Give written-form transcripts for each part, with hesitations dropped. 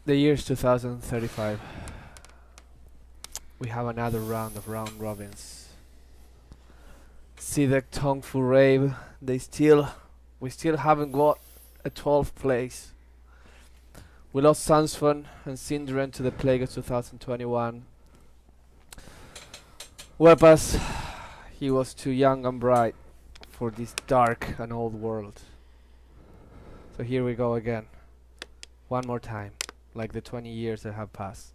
The year's 2035. We have another round of round robins. CDEC, TongFu, Rave. We still haven't got a 12th place. We lost Sansfun and Synderen to the Plague of 2021. Wepas, he was too young and bright for this dark and old world. So here we go again. One more time. Like the 20 years that have passed.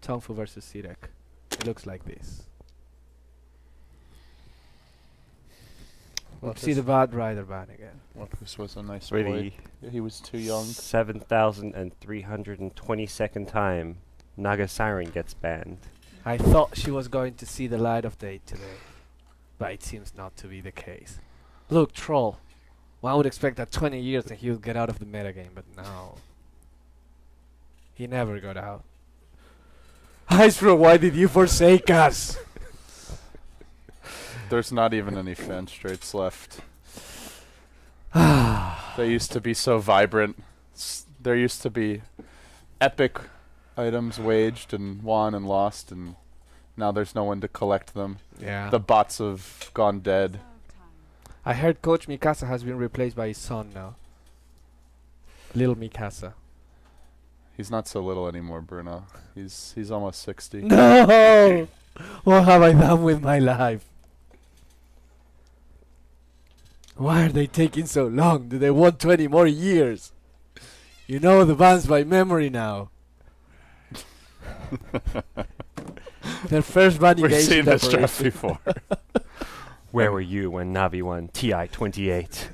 TongFu versus CDEC. It looks like this. Well, see the bad rider ban again. Well, this was a nice Really, boy. He was too young. 7,322nd time Naga Siren gets banned. I thought she was going to see the light of day today, but it seems not to be the case. Look, Troll. One would expect that 20 years and he would get out of the metagame, but no. He never got out. Icebro, why did you forsake us? There's not even any fan straights left. They used to be so vibrant. There used to be epic items waged and won and lost, and now there's no one to collect them. Yeah. The bots have gone dead. I heard Coach Mikasa has been replaced by his son now. Little Mikasa. He's not so little anymore, Bruno. He's almost 60. No! What have I done with my life? Why are they taking so long? Do they want 20 more years? You know the bans by memory now. Their first ban We've engaged seen this draft operation. before. Where were you when Navi won TI-28?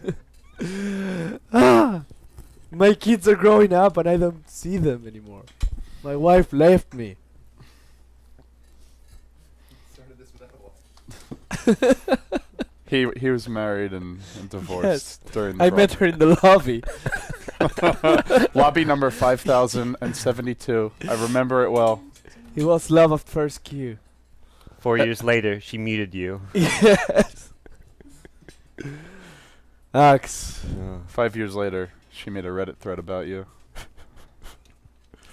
My kids are growing up and I don't see them anymore. My wife left me. He was married and divorced during the I met her in the lobby. lobby number 5072. I remember it well. It was love of first queue. 4 years later, she muted you. Yes. Axe. 5 years later, she made a Reddit thread about you.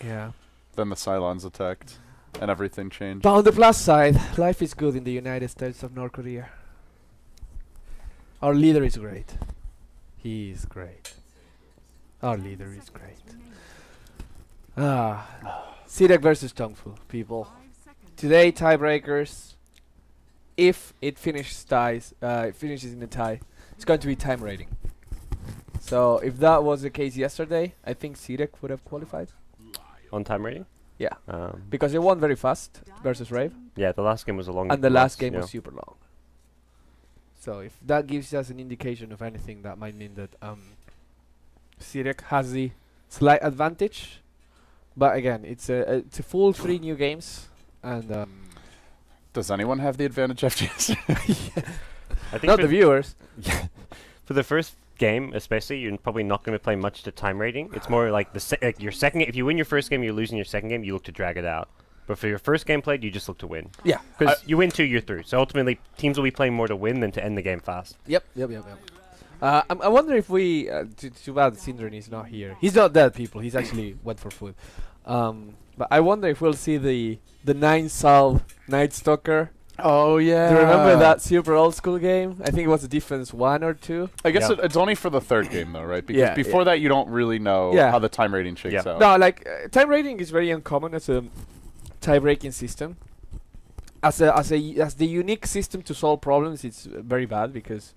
Yeah. Then the Cylons attacked, and everything changed. But on the plus side, life is good in the United States of North Korea. Our leader is great. He is great. Our leader is great. CDEC versus TongFu, people. Today, tiebreakers. If it finishes in the tie, it's going to be time rating. So if that was the case yesterday, I think CDEC would have qualified. On time rating? Yeah. Because they won very fast versus Rave. Yeah, the last game was a long And the last game was super long. So if that gives us an indication of anything, that might mean that CDEC has the slight advantage. But again, it's a full 3 new games. And Does anyone have the advantage FGS? I think not the viewers. for the first game, especially, you're probably not going to play much to time rating. It's more like your second. If you win your first game, you're losing your second game. You look to drag it out. But for your first game played, you just look to win. Yeah. Because you win 2, you're through. So ultimately, teams will be playing more to win than to end the game fast. Yep. I wonder if we... too bad Synderen is not here. He's not dead, people. He's actually went for food. But I wonder if we'll see the 9-Sal Night Stalker. Oh, yeah. Do you remember that super old school game? I think it was a defense 1 or 2. I guess Yeah. it's only for the third game, though, right? Because Yeah, before that, you don't really know how the time rating shakes out. No, like, time rating is very uncommon as a tie-breaking system. As the unique system to solve problems, it's very bad because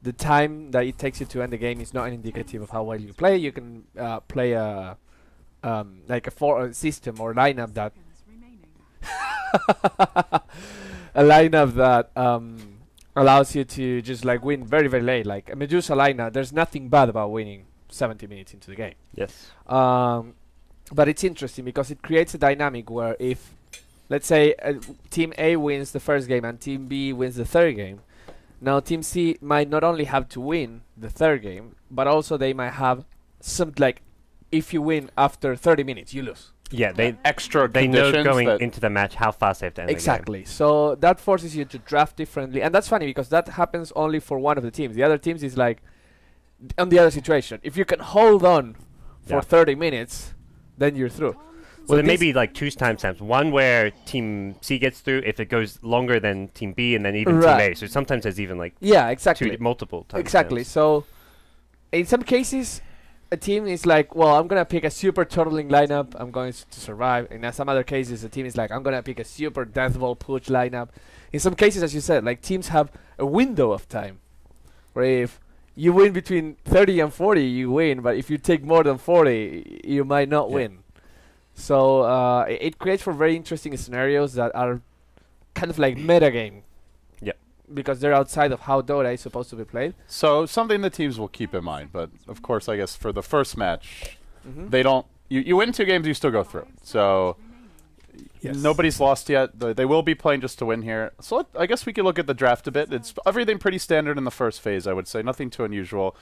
the time that it takes you to end the game is not an indicative of how well you play. You can play a system or lineup that allows you to just like win very, very late. Like a Medusa lineup, there's nothing bad about winning 70 minutes into the game. Yes. But it's interesting because it creates a dynamic where if, let's say, Team A wins the first game and Team B wins the third game, now Team C might not only have to win the third game, but also they might have some, like, if you win after 30 minutes, you lose. Yeah, they They know going into the match how fast they have to end the game. Exactly. So that forces you to draft differently. And that's funny because that happens only for one of the teams. The other teams is like, on the other situation. If you can hold on for 30 minutes, then you're through. Well, there may be like two timestamps. One where Team C gets through if it goes longer than Team B, and then even Team A. So sometimes there's even like multiple timestamps. Exactly. So in some cases, a team is like, well, I'm gonna pick a super turtling lineup. I'm going to survive. And in some other cases, a team is like, I'm gonna pick a super death ball push lineup. In some cases, as you said, like teams have a window of time, where if you win between 30 and 40, you win. But if you take more than 40, you might not win. So it creates for very interesting scenarios that are kind of like metagame. Yep. Because they're outside of how Dota is supposed to be played. So something the teams will keep in mind. But of course, I guess for the first match, they don't. You win 2 games, you still go through. So nobody's lost yet. They will be playing just to win here. So I guess we could look at the draft a bit. It's everything pretty standard in the first phase, I would say. Nothing too unusual.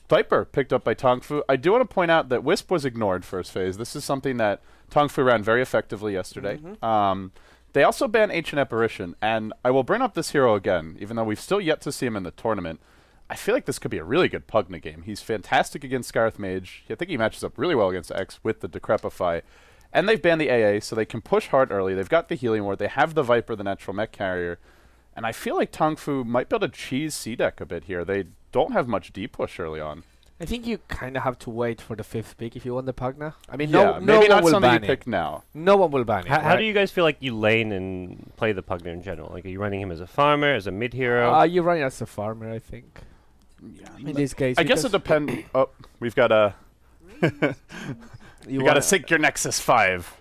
Viper picked up by TongFu. I do want to point out that Wisp was ignored first phase. This is something that TongFu ran very effectively yesterday. They also banned Ancient Apparition, and I will bring up this hero again, even though we've still yet to see him in the tournament. I feel like this could be a really good Pugna game. He's fantastic against Scarth Mage. I think he matches up really well against X with the Decrepify. And they've banned the AA, so they can push hard early. They've got the Healing Ward. They have the Viper, the natural mech carrier. And I feel like TongFu might be able to cheese CDEC a bit here. They don't have much D push early on. I think you kind of have to wait for the 5th pick if you want the Pugna. I mean, yeah, no maybe one not will something ban you pick now. No one will ban it. How do you guys feel like you lane and play the Pugna in general? Like, are you running him as a farmer, as a mid hero? You're running as a farmer, I think. Yeah, in this case, I guess it depends. Oh, we've got a. You got to sync your Nexus 5.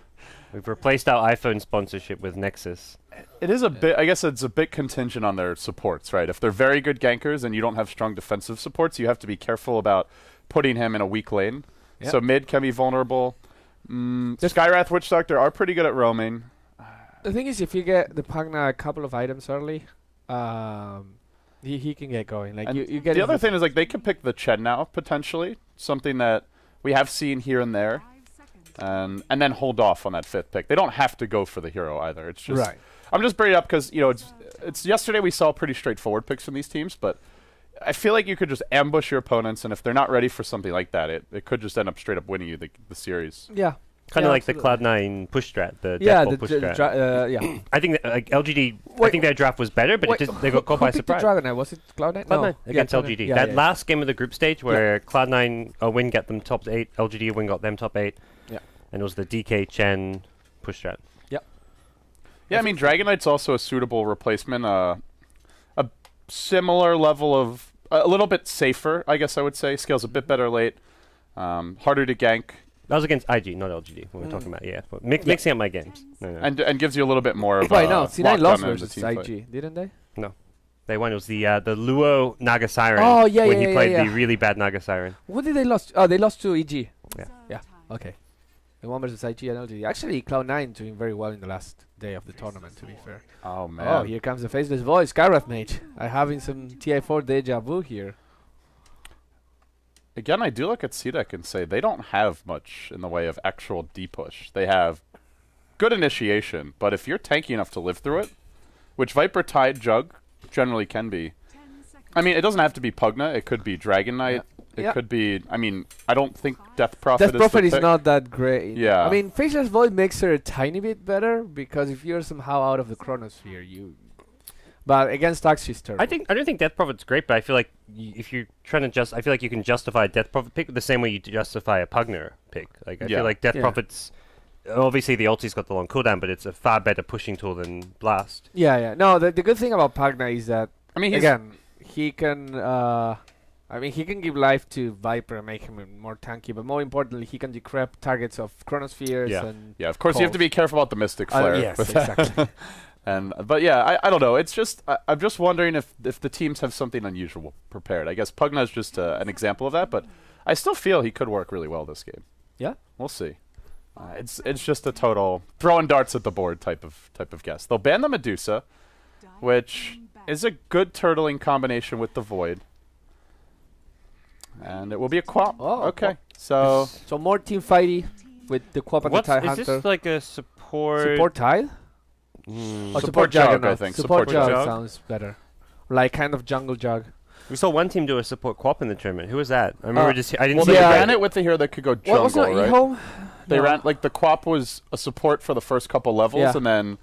We've replaced our iPhone sponsorship with Nexus. It is a bit. I guess it's a bit contingent on their supports, right? If they're very good gankers and you don't have strong defensive supports, you have to be careful about putting him in a weak lane. Yep. So mid can be vulnerable. Skywrath, Witch Doctor are pretty good at roaming. The thing is, if you get the Pugna a couple of items early, he can get going. Like you get. The other thing is like they could pick the Chen now potentially, something that we have seen here and there, and then hold off on that 5th pick. They don't have to go for the hero either. It's just I'm just bringing it up because it's yesterday we saw pretty straightforward picks from these teams, but I feel like you could just ambush your opponents, and if they're not ready for something like that, it could just end up straight up winning you the series. Yeah. Kind of like absolutely. The Cloud9 push strat, the deathball push strat. Yeah. I think that, like LGD, I think their draft was better, but they got caught by surprise. Dragon Knight? Was it Cloud9? Cloud9 against LGD. That last game of the group stage where Cloud9 a win got them top 8, LGD a win got them top 8. Yeah. And it was the DK Chen push strat. Yeah, I mean, Dragon Knight's also a suitable replacement. A similar level of... a little bit safer, I guess I would say. Scales a bit better late. Harder to gank. That was against IG, not LGD, when we're talking about, but mixing up my games. No. And gives you a little bit more of Right, no, C9 lost versus IG, didn't they? No. They won. It was the Luo Naga Siren when he played the really bad Naga Siren. What did they lost? Oh, they lost to EG. Yeah. Okay. The one versus IG and LGD. Actually, Cloud9 doing very well in the last day of the tournament, to be fair. Oh, man. Oh, here comes the faceless voice, Skywrath Mage. I'm having some TI4 deja vu here. Again, I do look at CDEC and say they don't have much in the way of actual D-push. They have good initiation, but if you're tanky enough to live through it, which Viper Tide Jug generally can be. I mean, it doesn't have to be Pugna. It could be Dragon Knight. It could be... I mean, I don't think Death Prophet is not that great. Yeah. I mean, Faceless Void makes her a tiny bit better, because if you're somehow out of the Chronosphere, But against Axe, she's terrible. I don't think Death Prophet's great, but I feel like if you're trying to I feel like you can justify a Death Prophet pick the same way you justify a Pugner pick. Like I feel like Death Prophet's obviously the ulti's got the long cooldown, but it's a far better pushing tool than Blast. Yeah. No, the good thing about Pugner is that he can he can give life to Viper and make him more tanky, but more importantly, he can decrep targets of Chronospheres and of course you have to be careful about the Mystic Flare. Yes, exactly. But I don't know. It's just I'm just wondering if the teams have something unusual prepared. I guess Pugna is just an example of that, but I still feel he could work really well this game. Yeah, we'll see. It's just a total throwing darts at the board type of guess. They'll ban the Medusa, which is a good turtling combination with the Void, and it will be a Quap. Oh, okay. So more team fighty with the Quap and the Tide Hunter. Is this like a support Tide? Support Jug, I think. Support Jug sounds better. Like kind of jungle Jug. We saw one team do a support co-op in the tournament. Who was that? I remember I didn't well, see they the ran it with the hero that could go jungle, wasn't it right? Eho? They ran, like, the co-op was a support for the first couple levels, and then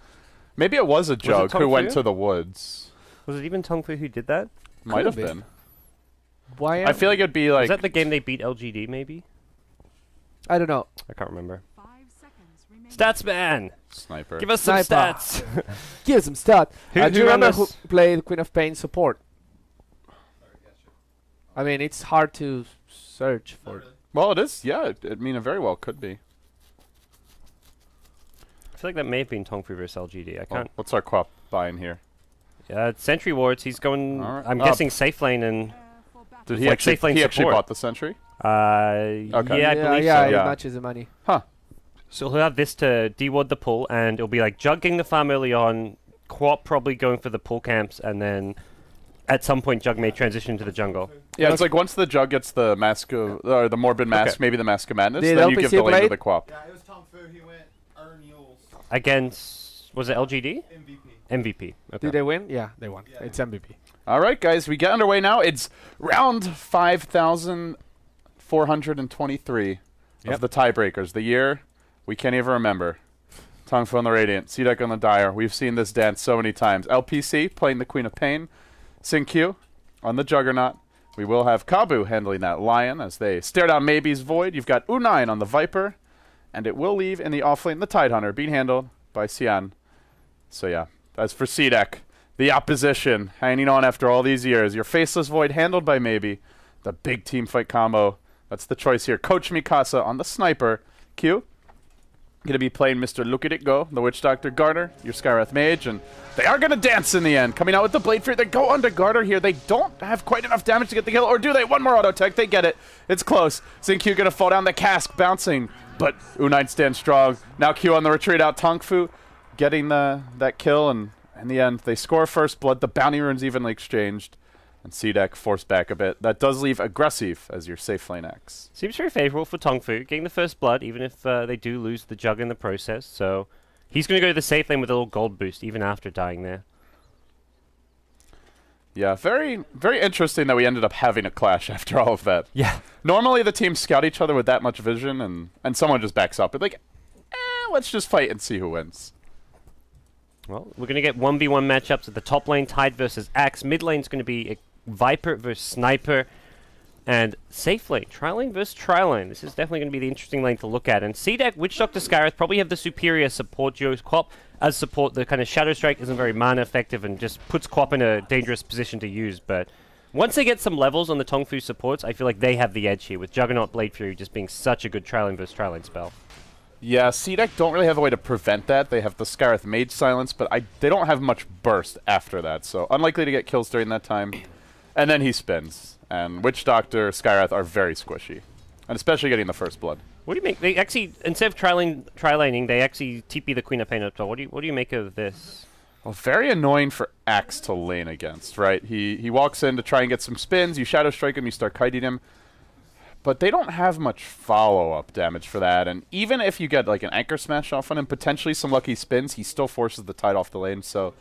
maybe it was a Jug who went to the woods. Was it even TongFu who did that? Might have been. Why? I feel like it'd be like... Was that the game they beat LGD, maybe? I don't know. I can't remember. Stats man! Sniper. Give us some stats! Give us some stats. Do you remember who played Queen of Pain support? I mean, it's hard to search for. Well, it is. Yeah, I mean, it very well could be. I feel like that may have been TongFu versus LGD. I can't. What's our co-op buying here? Yeah, Sentry Wards. He's going. Right. I'm guessing safe lane and. Did he actually? He actually bought the Sentry. Okay. Yeah, I believe so. Yeah, it matches the money. Huh. So he'll have this to deward the pull, and it'll be like Jug getting the farm early on, Co-op probably going for the pull camps, and then at some point Jug may transition to the jungle. Yeah, it's like once the Jug gets the mask of, or the Morbid Mask, maybe the Mask of Madness, then you give the lane to the Co-op. Yeah, it was TongFu. He went earn Yules. Against, was it LGD? MVP. Okay. Did they win? Yeah, they won. Yeah. It's MVP. All right, guys, we get underway now. It's round 5,423 of the Tiebreakers. The year we can't even remember. TongFu on the Radiant, CDEC on the Dire. We've seen this dance so many times. LPC playing the Queen of Pain. Xingqiu on the Juggernaut. We will have Kabu handling that Lion as they stare down Maybe's Void. You've got U9 on the Viper. And it will leave in the offlane the Tidehunter being handled by Xian. So yeah, as for CDEC, the opposition hanging on after all these years. Your Faceless Void handled by Maybe. The big team fight combo. That's the choice here. Coach Mikasa on the Sniper. Q. Going to be playing Mr. Look at It Go, the Witch Doctor Garter, your Skywrath Mage, and they are going to dance in the end. Coming out with the Blade Fury. They go onto Garter here. They don't have quite enough damage to get the kill, or do they? One more auto tech. They get it. It's close. Xingqiu going to fall down the cask, bouncing, but U9 stands strong. Now Q on the retreat out. TongFu getting that kill, and in the end, they score first blood. The bounty runes evenly exchanged. And CDEC forced back a bit. That does leave Aggressive as your safe lane X. Seems very favourable for TongFu, getting the first blood, even if they do lose the Jug in the process. So he's going to go to the safe lane with a little gold boost, even after dying there. Yeah, very, very interesting that we ended up having a clash after all of that. Yeah. Normally the teams scout each other with that much vision, and someone just backs up. It's like, let's just fight and see who wins. Well, we're going to get 1v1 matchups at the top lane, Tide versus Axe. Mid lane's going to be Viper versus Sniper, and safe lane, tri-lane versus tri-lane. This is definitely going to be the interesting lane to look at. And CDEC, Witch Doctor Skywrath probably have the superior support duos. Co-op as support, the kind of Shadow Strike isn't very mana effective and just puts Co-op in a dangerous position to use. But once they get some levels on the TongFu supports, I feel like they have the edge here, with Juggernaut Blade Fury just being such a good tri-lane versus tri-lane spell. Yeah, CDEC don't really have a way to prevent that. They have the Skywrath Mage Silence, but they don't have much burst after that, so unlikely to get kills during that time. And then he spins, and Witch Doctor, Skywrath are very squishy, and especially getting the first blood. What do you make? They actually, instead of tri-laning, they actually TP the Queen of Pain up top. What do you make of this? Well, very annoying for Axe to lane against, right? He walks in to try and get some spins, you Shadow Strike him, you start kiting him. But they don't have much follow-up damage for that, and even if you get like an Anchor Smash off on him, potentially some lucky spins, he still forces the Tide off the lane, so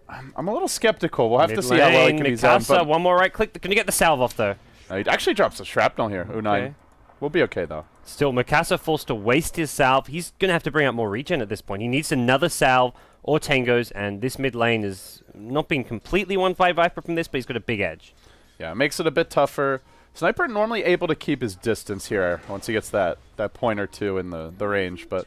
I'm a little skeptical. We'll have to see how well he can be zoned. Mikasa, one more right click. Can you get the salve off, though? He actually drops a Shrapnel here, U9. Okay. We'll be okay, though. Still, Mikasa forced to waste his salve. He's going to have to bring out more regen at this point. He needs another salve or tangos, and this mid lane is not being completely 1-5 Viper from this, but he's got a big edge. Yeah, it makes it a bit tougher. Sniper normally able to keep his distance here once he gets that point or two in the range, but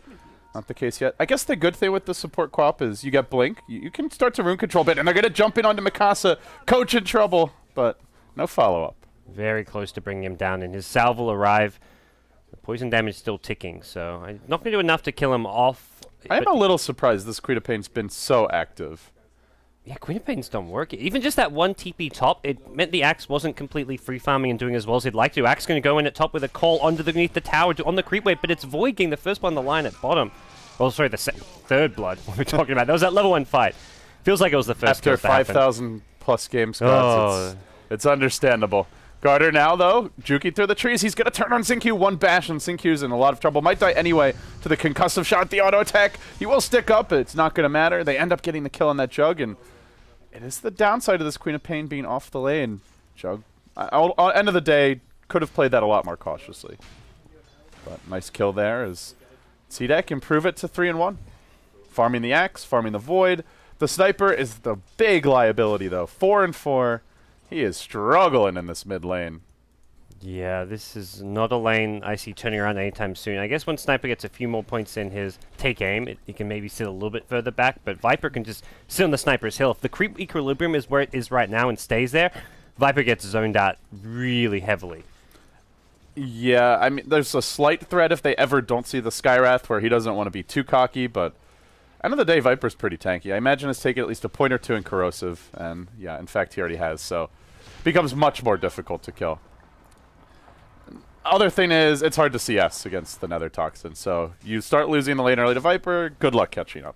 not the case yet. I guess the good thing with the support co-op is you get Blink. You can start to rune control a bit, and they're going to jump in onto Mikasa. Coach in trouble, but no follow-up. Very close to bringing him down, and his salve will arrive. The poison damage is still ticking, so I'm not going to do enough to kill him off. I'm a little surprised this Queen of Pain's been so active. Yeah, Queen of Pains don't work. Even just that one TP top, it meant the Axe wasn't completely free farming and doing as well as he'd like to. Axe going to go in at top with a call underneath the tower on the creep wave, but it's Void getting the first one on the line at bottom. Oh, sorry, the third blood. What we're talking about. That was that level 1 fight. Feels like it was the first. After 5,000 plus game squads, it's understandable. Garter now, though, juking through the trees. He's going to turn on Xingqiu. One bash, and Xingqiu's in a lot of trouble. Might die anyway to the concussive shot, the auto attack. He will stick up, but it's not going to matter. They end up getting the kill on that Jug, and it is the downside of this Queen of Pain being off the lane. Jug, end of the day, could have played that a lot more cautiously. But nice kill there as CDEC improve it to 3-1. Farming the Axe, farming the Void. The Sniper is the big liability, though. 4-4. He is struggling in this mid lane. Yeah, this is not a lane I see turning around anytime soon. I guess when Sniper gets a few more points in his take aim, he can maybe sit a little bit further back, but Viper can just sit on the Sniper's hill. If the creep equilibrium is where it is right now and stays there, Viper gets zoned out really heavily. Yeah, I mean, there's a slight threat if they ever don't see the Skywrath where he doesn't want to be too cocky, but end of the day, Viper's pretty tanky. I imagine it's taken at least a point or two in Corrosive, and yeah, in fact, he already has, so becomes much more difficult to kill. Other thing is, it's hard to CS against the Nether Toxin, so you start losing the lane early to Viper, good luck catching up.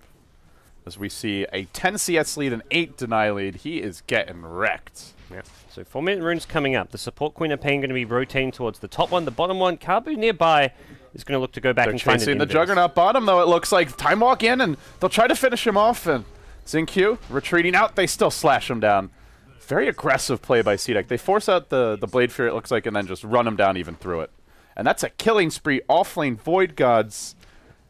As we see a 10 CS lead and 8 deny lead, he is getting wrecked. Yeah. So 4-minute runes coming up. The support Queen of Pain going to be rotating towards the top one, the bottom one. Kabu nearby is going to look to go back and find an chasing the Juggernaut bottom, though, it looks like. Time walk in, and they'll try to finish him off, and XinQ retreating out, they still slash him down. Very aggressive play by CDEC. They force out the Blade Fury, it looks like, and then just run him down even through it. And that's a killing spree. Offlane Void Gods.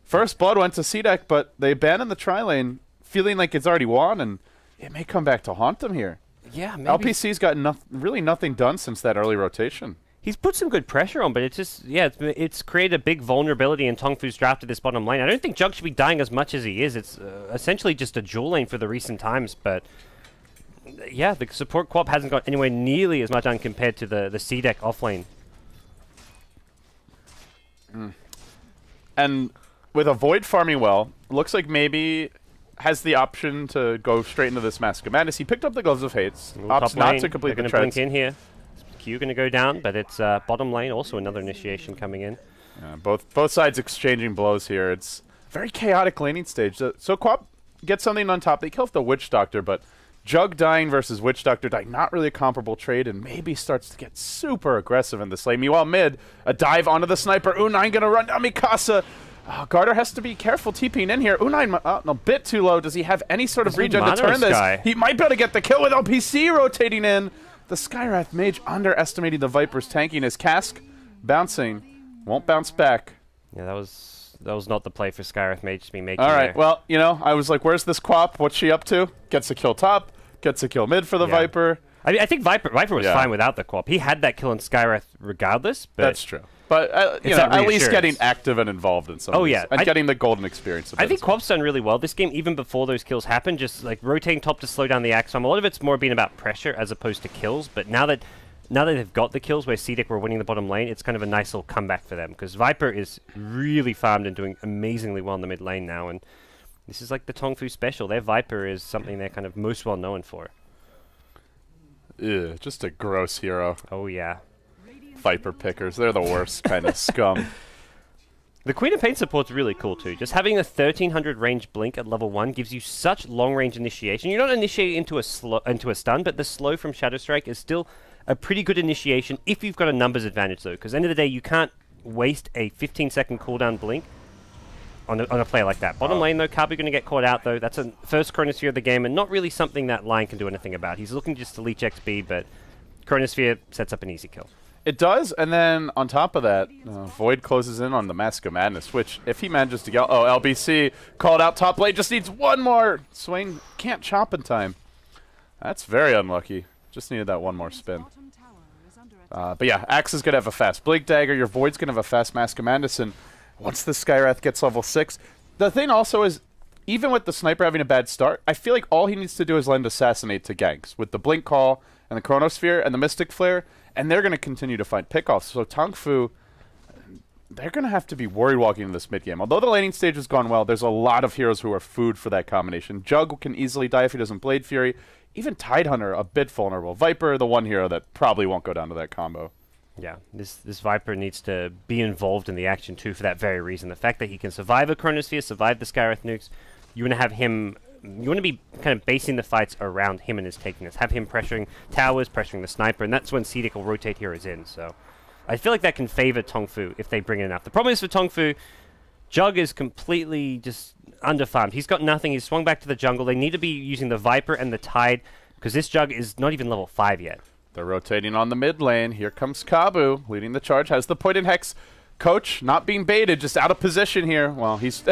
First blood went to CDEC, but they abandon the tri-lane, feeling like it's already won, and it may come back to haunt them here. Yeah, maybe. LPC's got really nothing done since that early rotation. He's put some good pressure on, but it's just, yeah, it's created a big vulnerability in TongFu's draft to this bottom lane. I don't think Jug should be dying as much as he is. It's essentially just a dual lane for the recent times, but yeah, the support co-op hasn't got anywhere nearly as much on compared to the CDEC offlane. And with a Void farming well, looks like maybe has the option to go straight into this Mask of Madness. He picked up the Gloves of Hates, opts not to complete the treads. Blink in here. Q going to go down, but it's bottom lane, also another initiation coming in. Both sides exchanging blows here. It's very chaotic laning stage. So Co-op gets something on top. They kill off the Witch Doctor, but Jug dying versus Witch Doctor dying, not really a comparable trade, and maybe starts to get super aggressive in this lane. Meanwhile, mid, a dive onto the Sniper. Unai going to run down Mikasa. Garter has to be careful TPing in here. Unai a bit too low. Does he have any sort of regen to turn this? He might be able to get the kill with LPC rotating in. The Skywrath Mage underestimating the Viper's tankiness. Cask bouncing. Won't bounce back. Yeah, that was not the play for Skywrath Mage to be making. All right, well, you know, I was like, where's this Quap? What's she up to? Gets a kill top, gets a kill mid for the Viper. I mean, I think Viper was fine without the Quap. He had that kill in Skywrath regardless. But that's true. But you know, at least getting active and involved in some of these, and getting the golden experience. I think Quap's done really well this game, even before those kills happened, just like rotating top to slow down the Axe. A lot of it's more been about pressure as opposed to kills, but now that they've got the kills where CDEC were winning the bottom lane, it's kind of a nice little comeback for them, because Viper is really farmed and doing amazingly well in the mid lane now, and this is like the TongFu special. Their Viper is something they're kind of most well known for. Ew, just a gross hero. Oh yeah. Viper pickers, they're the worst kind of scum. The Queen of Pain support's really cool too. Just having a 1300 range blink at level 1 gives you such long range initiation. You're not initiating into a stun, but the slow from Shadow Strike is still a pretty good initiation if you've got a numbers advantage though, because at the end of the day you can't waste a 15-second cooldown blink on a player like that. Bottom lane though, Kabu going to get caught out though. That's a first Chronosphere of the game and not really something that Lion can do anything about. He's looking just to leech XP, but Chronosphere sets up an easy kill. It does, and then on top of that, Void closes in on the Mask of Madness, which if he manages to get... Oh, LBC called out top lane, just needs one more. Swain can't chop in time. That's very unlucky. Just needed that one more spin. But yeah, Axe is going to have a fast Blink Dagger, your Void's going to have a fast Mask of Madness, and once the Skywrath gets level 6... The thing also is, even with the Sniper having a bad start, I feel like all he needs to do is lend Assassinate to ganks, with the Blink Call and the Chronosphere and the Mystic Flare, and they're going to continue to find pickoffs. So TongFu, they're going to have to be worried walking into this mid-game. Although the laning stage has gone well, there's a lot of heroes who are food for that combination. Jug can easily die if he doesn't Blade Fury. Even Tidehunter, a bit vulnerable. Viper, the one hero that probably won't go down to that combo. Yeah, this Viper needs to be involved in the action too for that very reason. The fact that he can survive a Chronosphere, survive the Skywrath nukes, you want to have him... You want to be kind of basing the fights around him and his takiness. Have him pressuring towers, pressuring the Sniper, and that's when CDEC will rotate heroes in. So I feel like that can favor TongFu if they bring in enough. The problem is for TongFu, Jug is completely just underfarmed. He's got nothing. He's swung back to the jungle. They need to be using the Viper and the Tide, because this Jug is not even level 5 yet. They're rotating on the mid lane. Here comes Kabu, leading the charge. Has the point in Hex. Coach not being baited, just out of position here. Well, he's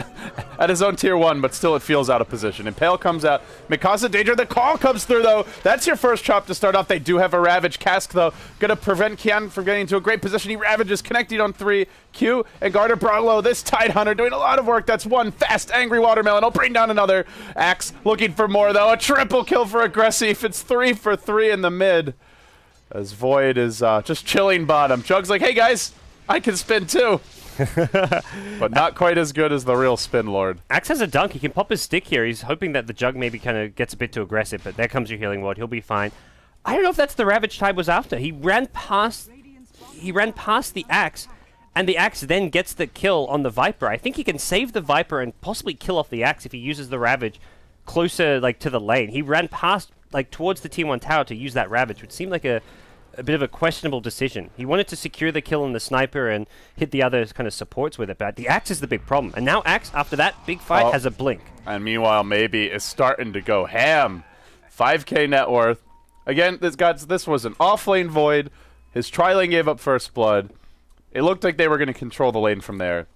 at his own tier 1, but still it feels out of position. Impale comes out. Mikasa danger. The call comes through, though. That's your first chop to start off. They do have a Ravage cask, though. Going to prevent Kian from getting into a great position. He ravages, connecting on 3. Q and Garter brought low. This Tidehunter doing a lot of work. That's one fast, angry Watermelon. He'll bring down another. Axe looking for more, though. A triple kill for Aggressive. It's 3 for 3 in the mid. As Void is just chilling bottom. Jug's like, hey, guys. I can spin too. But not quite as good as the real Spin Lord. Axe has a dunk. He can pop his stick here. He's hoping that the Jug maybe kind of gets a bit too aggressive, but there comes your healing ward. He'll be fine. I don't know if that's the Ravage Tide was after. He ran past the Axe, and the Axe then gets the kill on the Viper. I think he can save the Viper and possibly kill off the Axe if he uses the Ravage closer to the lane. He ran past towards the T1 tower to use that Ravage, which seemed like a bit of a questionable decision. He wanted to secure the kill on the sniper and hit the other kind of supports with it, but the Axe is the big problem. And now Axe, after that big fight, has a blink. And meanwhile, Maybe is starting to go ham. 5k net worth. Again, this was an off-lane Void. His tri-lane gave up first blood. It looked like they were going to control the lane from there.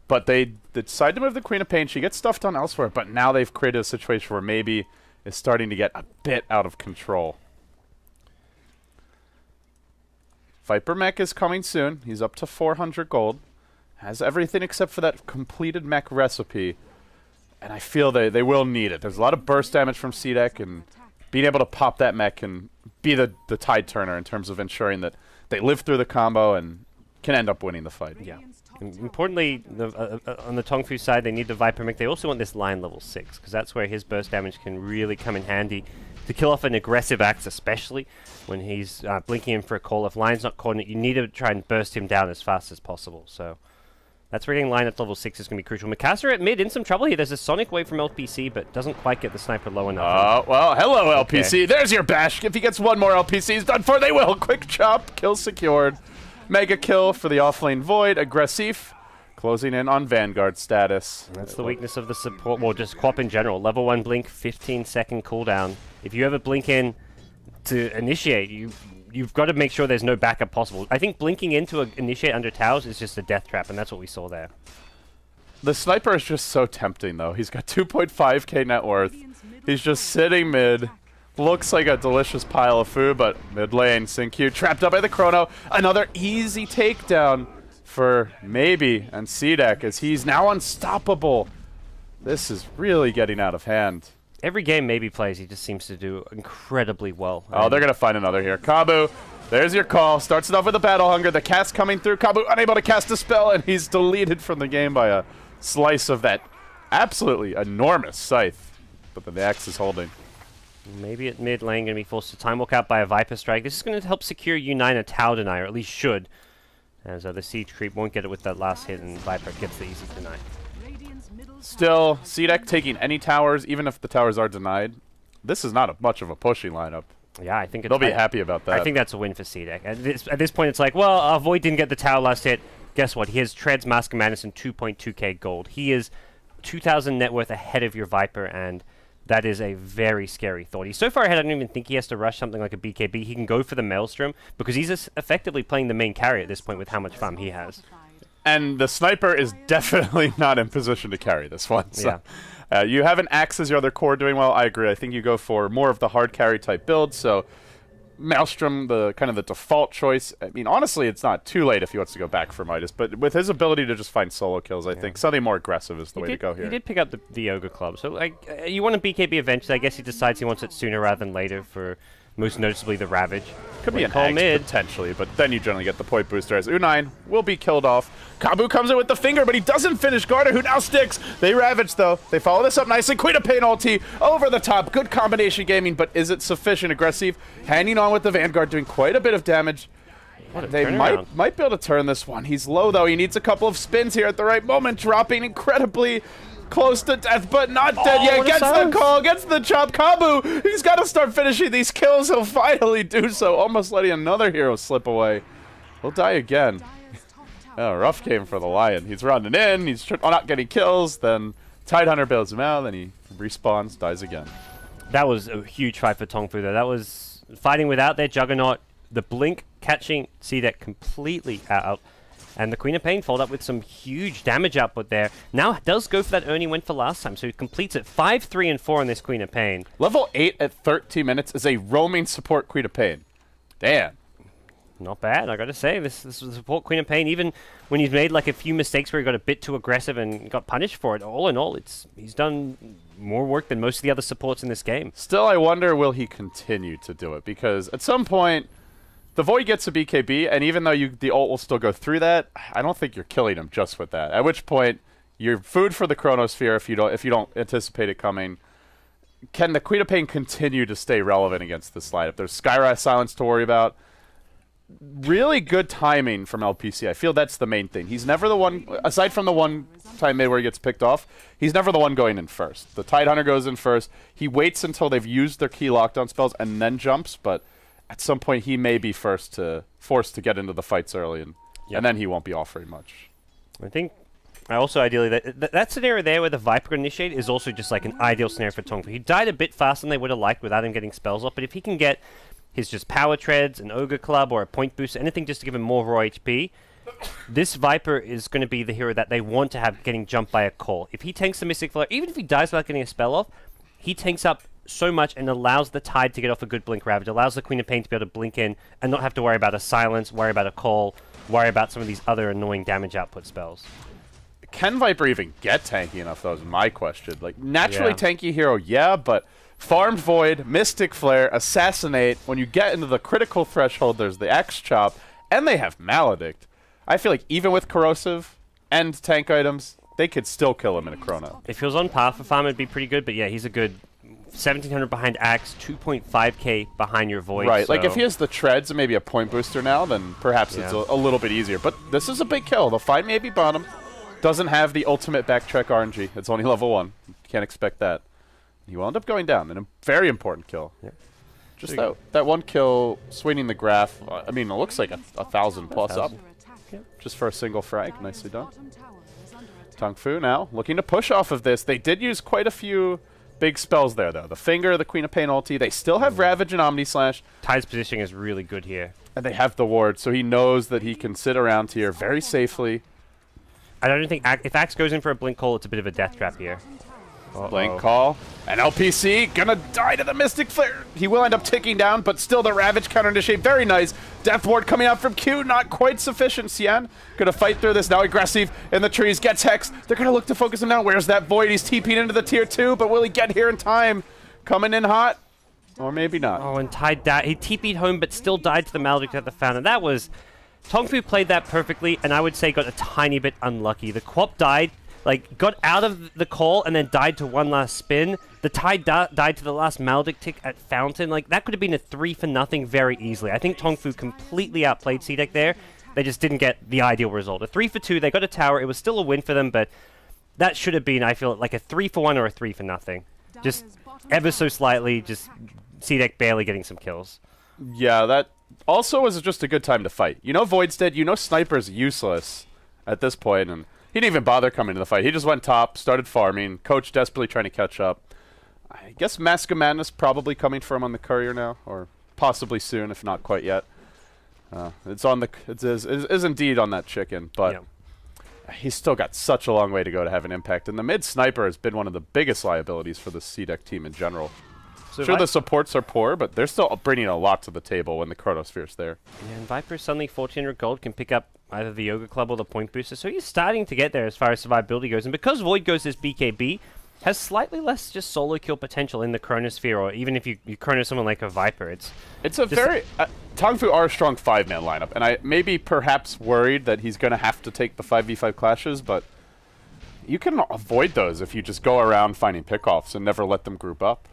But they decided to move the Queen of Pain. She gets stuff done elsewhere, but now they've created a situation where Maybe is starting to get a bit out of control. Viper mech is coming soon. He's up to 400 gold. Has everything except for that completed mech recipe. And I feel they will need it. There's a lot of burst damage from CDEC, and being able to pop that mech can be the tide turner in terms of ensuring that they live through the combo and can end up winning the fight. Yeah. Importantly, on the TongFu side, they need the Viper mech. They also want this Lion level 6, because that's where his burst damage can really come in handy to kill off an aggressive Axe, especially when he's blinking in for a call. If Lion's not calling it, you need to try and burst him down as fast as possible. So that's where getting Lion at level 6 is going to be crucial. Mikasa at mid, in some trouble here. There's a Sonic wave from LPC, but doesn't quite get the sniper low enough. Well, hello, LPC. Okay. There's your bash. If he gets one more LPC, he's done for. They will. Quick chop. Kill secured. Mega kill for the offlane Void. Aggressive. Closing in on Vanguard status. And that's the weakness of the support, well, just Quap in general. Level 1 blink, 15-second cooldown. If you ever blink in to initiate, you've got to make sure there's no backup possible. I think blinking in to initiate under towers is just a death trap, and that's what we saw there. The sniper is just so tempting, though. He's got 2.5k net worth. He's just sitting mid. Looks like a delicious pile of food, but mid lane, Synq trapped up by the Chrono. Another easy takedown for Maybe and CDEC, as he's now unstoppable. This is really getting out of hand. Every game Maybe plays, he just seems to do incredibly well. Oh, they're going to find another here. Kabu, there's your call. Starts it off with a Battle Hunger. The cast coming through. Kabu unable to cast a spell, and he's deleted from the game by a slice of that absolutely enormous scythe. But the Axe is holding. Maybe at mid lane going to be forced to time walk out by a Viper Strike. This is going to help secure U9 a Tau Deny, or at least should. As the Siege Creep won't get it with that last hit, and Viper gets the easy deny. Still, CDEC taking any towers, even if the towers are denied. This is not much of a pushing lineup. Yeah, I think they'll be happy about that. I think that's a win for CDEC. At this point, it's like, well, Void didn't get the tower last hit. Guess what? He has Treads, Mask of Madness, and 2.2k gold. He is 2,000 net worth ahead of your Viper, and that is a very scary thought. He's so far ahead, I don't even think he has to rush something like a BKB. He can go for the Maelstrom, because he's effectively playing the main carry at this point with how much farm he has. And the sniper is definitely not in position to carry this one. So. Yeah. You have an Axe as your other core doing well. I agree. I think you go for more of the hard carry type build. So Maelstrom, the kind of the default choice. I mean, honestly, it's not too late if he wants to go back for Midas. But with his ability to just find solo kills, I think something more aggressive is the way to go here. He did pick up the Ogre Club. So you want a BKB eventually. I guess he decides he wants it sooner rather than later for most noticeably the Ravage. Could be an Axe mid potentially, but then you generally get the point booster as U9 will be killed off. Kabu comes in with the finger, but he doesn't finish Garter, who now sticks. They Ravage, though. They follow this up nicely. Queen of Pain ulti over the top. Good combination gaming, but is it sufficient? Aggressive, hanging on with the Vanguard, doing quite a bit of damage. They might be able to turn this one. He's low, though. He needs a couple of spins here at the right moment, dropping incredibly close to death, but not dead yet. Gets the call, gets the chop. Kabu, he's got to start finishing these kills. He'll finally do so, almost letting another hero slip away. He'll die again. Oh, rough game for the Lion. He's running in, he's not getting kills, then Tidehunter bails him out, then he respawns, dies again. That was a huge fight for TongFu, though. That was fighting without their Juggernaut. The Blink catching CDEC completely out. And the Queen of Pain followed up with some huge damage output there. Now does go for that Ernie went for last time, so he completes it 5, 3, and 4 on this Queen of Pain. Level 8 at 13 minutes is a roaming support Queen of Pain. Damn. Not bad, I gotta say. This was a support Queen of Pain, even when he's made like a few mistakes where he got a bit too aggressive and got punished for it. All in all, he's done more work than most of the other supports in this game. Still, I wonder, will he continue to do it? Because at some point, the Void gets a BKB, and even though the ult will still go through that, I don't think you're killing him just with that. At which point, you're food for the Chronosphere if you don't anticipate it coming. Can the Queen of Pain continue to stay relevant against this lineup? There's Skyrise Silence to worry about. Really good timing from LPC. I feel that's the main thing. He's never the one, aside from the one time mid where he gets picked off, he's never the one going in first. The Tidehunter goes in first. He waits until they've used their key lockdown spells and then jumps, but at some point he may be forced to get into the fights early, and then he won't be offering much. I think also ideally that scenario there where the Viper initiate is also just like an ideal scenario for TongFu. He died a bit faster than they would have liked without him getting spells off, but if he can get his just power treads, an Ogre Club, or a point boost, anything just to give him more raw HP, this Viper is going to be the hero that they want to have getting jumped by a call. If he tanks the Mystic Flare, even if he dies without getting a spell off, he tanks up so much and allows the Tide to get off a good Blink Ravage, allows the Queen of Pain to be able to blink in and not have to worry about a silence, worry about a call, worry about some of these other annoying damage output spells. Can Viper even get tanky enough, though, is my question. Like, naturally tanky hero, yeah, but Farmed Void, Mystic Flare, Assassinate, when you get into the critical threshold, there's the Axe Chop, and they have Maledict. I feel like even with Corrosive and tank items, they could still kill him in a Chrono. If he was on par for farm, it'd be pretty good, but yeah, he's a good 1,700 behind Axe, 2.5k behind your Void. Right, so like if he has the treads and maybe a point booster now, then perhaps it's a little bit easier. But this is a big kill. The fight may be bottom. Doesn't have the ultimate backtrack RNG. It's only level 1. Can't expect that. He will end up going down in a very important kill. Yeah. Just that one kill, swinging the graph, I mean, it looks like 1,000 plus up. Just for a single frag. Nicely done. TongFu now looking to push off of this. They did use quite a few big spells there, though. The Finger, the Queen of Pain ulti. They still have Ravage and Omni Slash. Tide's positioning is really good here. And they have the ward, so he knows that he can sit around here very safely. I don't think if Axe goes in for a Blink Call, it's a bit of a death trap here. Blink call. And LPC gonna die to the Mystic Flare. He will end up ticking down, but still the Ravage counter initiate. Very nice. Death Ward coming out from Q. Not quite sufficient. Xian gonna fight through this. Now aggressive in the trees. Gets Hex. They're gonna look to focus him now. Where's that Void? He's TP'd into the tier 2, but will he get here in time? Coming in hot. Or maybe not. Oh, and Tide died. He TP'd home, but still died to the Maledict at the fountain. That was... TongFu played that perfectly, and I would say got a tiny bit unlucky. The Quap died, like, got out of the call and then died to one last spin. The Tide died to the last Maledict tick at fountain. Like, that could have been a 3-for-0 very easily. I think TongFu completely outplayed CDEC there. They just didn't get the ideal result. A 3-for-2, they got a tower. It was still a win for them, but that should have been, I feel, like a 3-for-1 or a 3-for-0. Just ever so slightly, just CDEC barely getting some kills. Yeah, that also was just a good time to fight. You know Void's dead, you know Sniper's useless at this point, and he didn't even bother coming to the fight. He just went top, started farming, Coach desperately trying to catch up. I guess Mask of Madness probably coming for him on the Courier now, or possibly soon, if not quite yet. It is indeed on that chicken, but he's still got such a long way to go to have an impact. And the mid Sniper has been one of the biggest liabilities for the CDEC team in general. So sure, the supports are poor, but they're still bringing a lot to the table when the Chronosphere's there. Yeah, and Viper suddenly 1,400 gold can pick up either the Yoga Club or the Point Booster, so he's starting to get there as far as survivability goes. And because Void goes as BKB, has slightly less just solo kill potential in the Chronosphere, or even if you Chrono someone like a Viper. It's a very... TongFu are a strong 5-man lineup, and I may be perhaps worried that he's going to have to take the 5v5 clashes, but you can avoid those if you just go around finding pickoffs and never let them group up.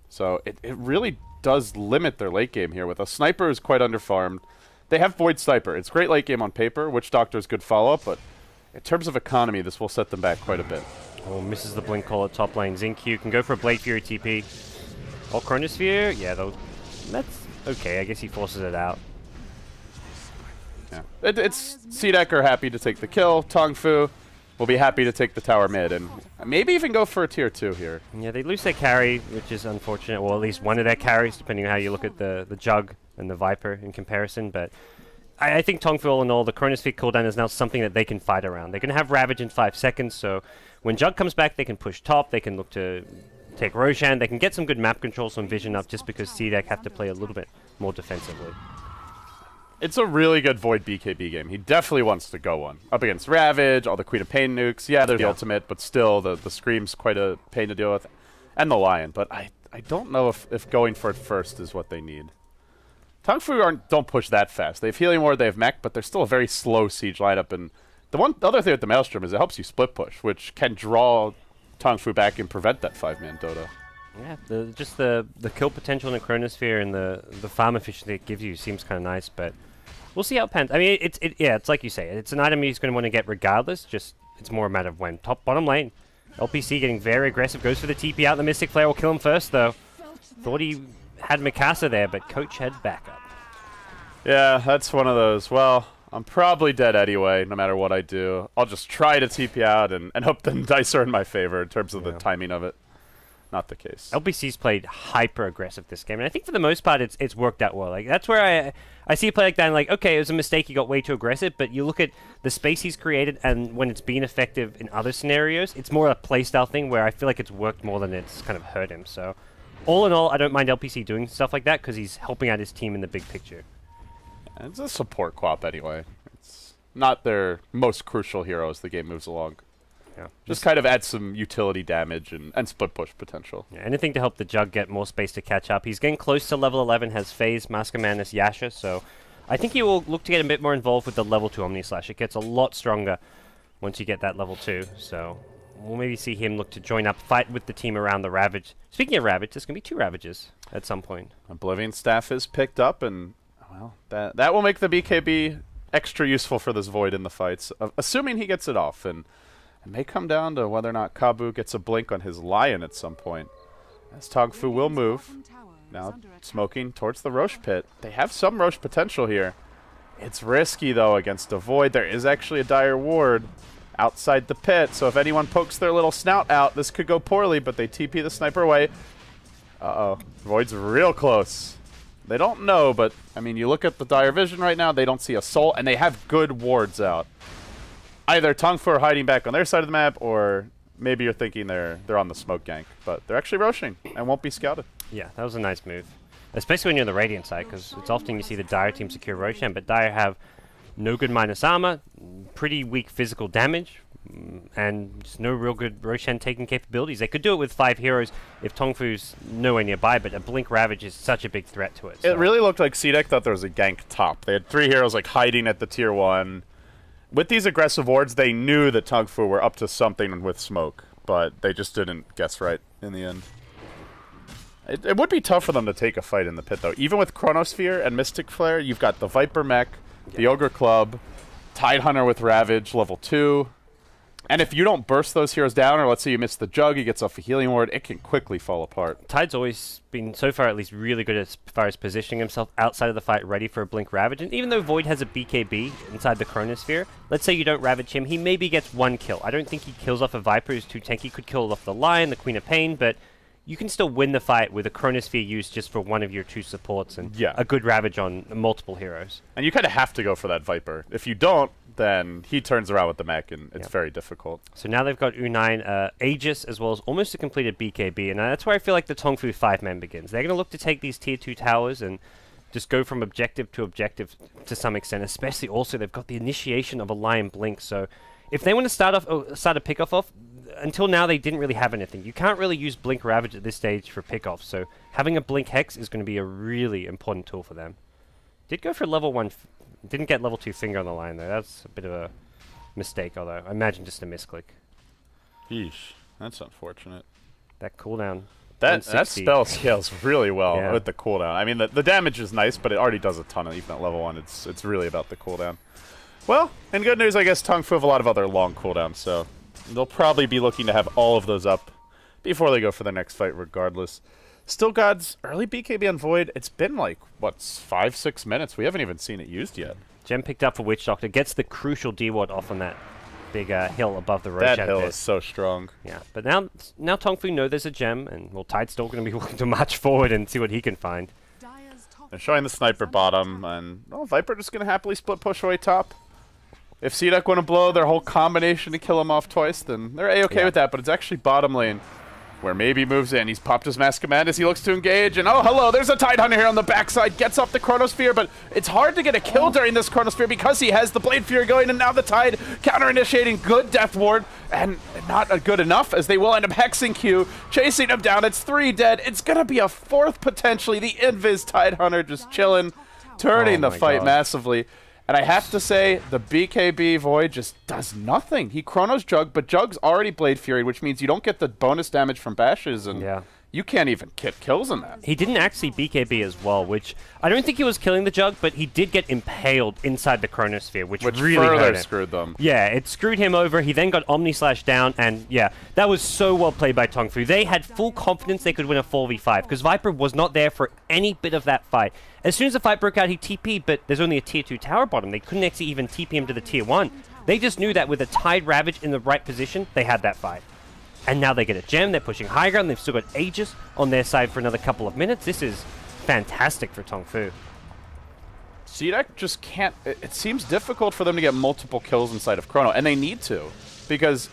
So it really does limit their late game here. With a Sniper is quite underfarmed. They have Void Sniper. It's great late game on paper. Witch Doctor is good follow-up, but in terms of economy, this will set them back quite a bit. Oh, misses the Blink Call at top lane. Xingqiu can go for a Blade Fury TP. Oh, Chronosphere? Yeah, that's okay. I guess he forces it out. Yeah. It's CDEC are happy to take the kill. TongFu will be happy to take the tower mid, and Maybe even go for a tier 2 here. Yeah, they lose their carry, which is unfortunate. Well, at least one of their carries, depending on how you look at the Jug and the Viper in comparison. But I think TongFu, all in all, the Chronosphere cooldown is now something that they can fight around. They're going to have Ravage in 5 seconds, so when Jug comes back, they can push top, they can look to take Roshan, they can get some good map control, some vision up, just because CDEC have to play a little bit more defensively. It's a really good Void BKB game. He definitely wants to go one. Up against Ravage, all the Queen of Pain nukes. Yeah, they're the ultimate, but still, the Scream's quite a pain to deal with. And the Lion, but I don't know if going for it first is what they need. TongFu don't push that fast. They have Healing Ward, they have mech, but they're still a very slow siege lineup. And the other thing with the Maelstrom is it helps you split push, which can draw TongFu back and prevent that 5-man Dota. Yeah, just the kill potential in the Chronosphere and the farm efficiency it gives you seems kind of nice, but we'll see how it pans. I mean, it's like you say, it's an item he's going to want to get regardless, just it's more a matter of when. Bottom lane, LPC getting very aggressive, goes for the TP out, the Mystic Flare will kill him first though. Thought he had Mikasa there, but Coach had backup. Yeah, that's one of those, well, I'm probably dead anyway, no matter what I do. I'll just try to TP out and hope the dice are in my favor in terms of the timing of it. Not the case. LPC's played hyper-aggressive this game, and I think for the most part it's worked out well. Like that's where I see a play like that and like, okay, it was a mistake, he got way too aggressive, but you look at the space he's created and when it's been effective in other scenarios, it's more a playstyle thing where I feel like it's worked more than it's kind of hurt him. So all in all, I don't mind LPC doing stuff like that because he's helping out his team in the big picture. It's a support co-op anyway. It's not their most crucial hero as the game moves along. Yeah. Just kind of add some utility damage and split push potential. Yeah, anything to help the Jug get more space to catch up. He's getting close to level 11, has Phase, Mask of Madness, Yasha, so I think he will look to get a bit more involved with the level 2 Omni Slash. It gets a lot stronger once you get that level 2, so we'll maybe see him look to join up, fight with the team around the Ravage. Speaking of Ravage, there's going to be 2 Ravages at some point. Oblivion Staff is picked up, and well, that will make the BKB extra useful for this Void in the fights, assuming he gets it off, and it may come down to whether or not Kabu gets a blink on his Lion at some point. As TongFu will move. Now smoking towards the Roche pit. They have some Roche potential here. It's risky, though, against a Void. There is actually a Dire Ward outside the pit, so if anyone pokes their little snout out, this could go poorly, but they TP the sniper away. Uh-oh. Void's real close. They don't know, but, I mean, you look at the Dire Vision right now, they don't see a soul, and they have good wards out. Either TongFu are hiding back on their side of the map, or maybe you're thinking they're on the smoke gank. But they're actually roshing and won't be scouted. Yeah, that was a nice move. Especially when you're on the Radiant side, because it's often you see the Dire team secure Roshan, but Dire have no good minus armor, pretty weak physical damage, and just no real good Roshan taking capabilities. They could do it with 5 heroes if TongFu's nowhere nearby, but a Blink Ravage is such a big threat to it. So. It really looked like CDEC thought there was a gank top. They had 3 heroes like hiding at the tier 1. With these aggressive wards, they knew that TongFu were up to something with smoke, but they just didn't guess right in the end. It would be tough for them to take a fight in the pit, though. Even with Chronosphere and Mystic Flare, you've got the Viper Mech, the Ogre Club, Tidehunter with Ravage, level 2. And if you don't burst those heroes down, or let's say you miss the Jug, he gets off a healing ward, it can quickly fall apart. Tide's always been, so far at least, really good as far as positioning himself outside of the fight, ready for a Blink Ravage. And even though Void has a BKB inside the Chronosphere, let's say you don't Ravage him, he maybe gets 1 kill. I don't think he kills off a Viper who's too tanky, could kill off the Lion, the Queen of Pain, but you can still win the fight with a Chronosphere used just for one of your 2 supports and a good Ravage on multiple heroes. And you kind of have to go for that Viper. If you don't, then he turns around with the mech, and it's very difficult. So now they've got U9, Aegis, as well as almost a completed BKB, and that's where I feel like the TongFu 5-man begins. They're going to look to take these tier 2 towers and just go from objective to some extent, especially also they've got the initiation of a Lion Blink, so if they want to start a pickoff off, until now they didn't really have anything. You can't really use Blink Ravage at this stage for pickoffs, so having a Blink Hex is going to be a really important tool for them. Did go for level 1... Didn't get level 2 finger on the line, though. That's a bit of a mistake, although I imagine just a misclick. Yeesh. That's unfortunate. That cooldown. That spell scales really well with the cooldown. I mean, the damage is nice, but it already does a ton, even at level 1. It's really about the cooldown. Well, and good news, I guess TongFu have a lot of other long cooldowns, so they'll probably be looking to have all of those up before they go for their next fight, regardless. Still GoDz early BKB on Void. It's been like, what, 5-6 minutes? We haven't even seen it used yet. Gem picked up for Witch Doctor. Gets the crucial D-Ward off on that big hill above the That Roshan hill pit. is so strong. Yeah, but now TongFu know there's a gem, and well, Tide's still going to be looking to march forward and see what he can find. They're showing the sniper bottom, and Viper just going to happily split push away top. If CDEC want to blow their whole combination to kill him off twice, then they're A-okay with that, but it's actually bottom lane where maybe moves in. He's popped his Mask Command as he looks to engage, and oh, hello, there's a Tide Hunter here on the backside, gets off the Chronosphere, but it's hard to get a kill during this Chronosphere because he has the Blade Fury going, and now the Tide counter-initiating good Death Ward, and not good enough, as they will end up hexing Q, chasing him down. It's 3 dead. It's going to be a 4th, potentially. The Invis Tide Hunter just chilling, turning the fight massively. And I have to say, the BKB Void just does nothing. He Chronos Jug, but Jug's already Blade Fury, which means you don't get the bonus damage from bashes, and you can't even get kills in that. He didn't actually BKB as well, which I don't think he was killing the Jug, but he did get impaled inside the Chronosphere, which really further hurt him. Screwed them. Yeah, it screwed him over. He then got Omni Slash down, and yeah, that was so well played by TongFu. They had full confidence they could win a 4v5, because Viper was not there for any bit of that fight. As soon as the fight broke out, he TP'd, but there's only a tier 2 tower bottom. They couldn't actually even TP him to the tier 1. They just knew that with a Tide Ravage in the right position, they had that fight. And now they get a gem, they're pushing high ground, they've still got Aegis on their side for another couple of minutes. This is fantastic for TongFu. CDEC just can't... It seems difficult for them to get multiple kills inside of Chrono, and they need to, because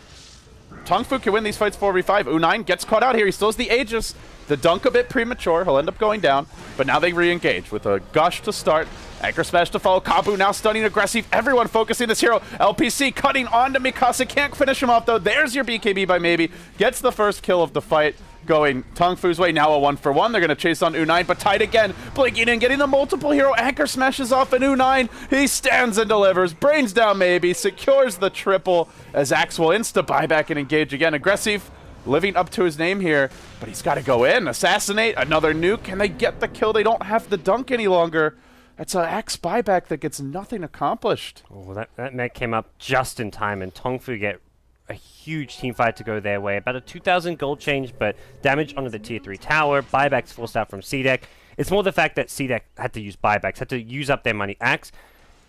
TongFu can win these fights 4v5. U9 gets caught out here, he still has the Aegis. The dunk a bit premature, he'll end up going down, but now they re-engage with a Gush to start, Anchor Smash to follow, Kabu now stunning aggressive, everyone focusing this hero, LPC cutting onto Mikasa, can't finish him off though, there's your BKB by Maybe, gets the first kill of the fight, going TongFu's way, now a 1-for-1, they're going to chase on U9, but Tide again, blinking in, getting the multiple hero, Anchor smashes off, and U9, he stands and delivers, brains down Maybe, secures the triple, as Axe will insta-buyback and engage again, aggressive, living up to his name here, but he's got to go in, assassinate, another nuke, can they get the kill? They don't have the dunk any longer. That's an Axe buyback that gets nothing accomplished. Oh, that mech came up just in time, and TongFu get a huge team fight to go their way. About a 2,000 gold change, but damage onto the tier 3 tower, buybacks forced out from CDEC. It's more the fact that CDEC had to use buybacks, had to use up their money. Axe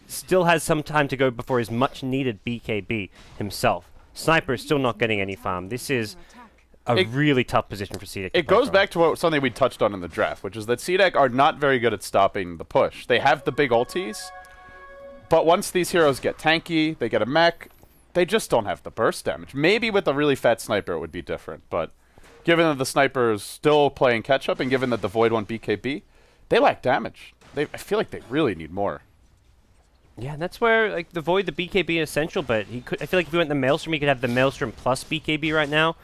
still has some time to go before his much-needed BKB himself. Sniper is still not getting any farm. This is a really tough position for CDEC. It goes back to something we touched on in the draft, which is that CDEC are not very good at stopping the push. They have the big ultis, but once these heroes get tanky, they get a mech, they just don't have the burst damage. Maybe with a really fat sniper it would be different, but given that the sniper is still playing catch-up and given that the Void won BKB, they lack damage. I feel like they really need more. Yeah, and that's where like the Void, the BKB is essential, but I feel like if he went the Maelstrom, he could have the Maelstrom plus BKB right now.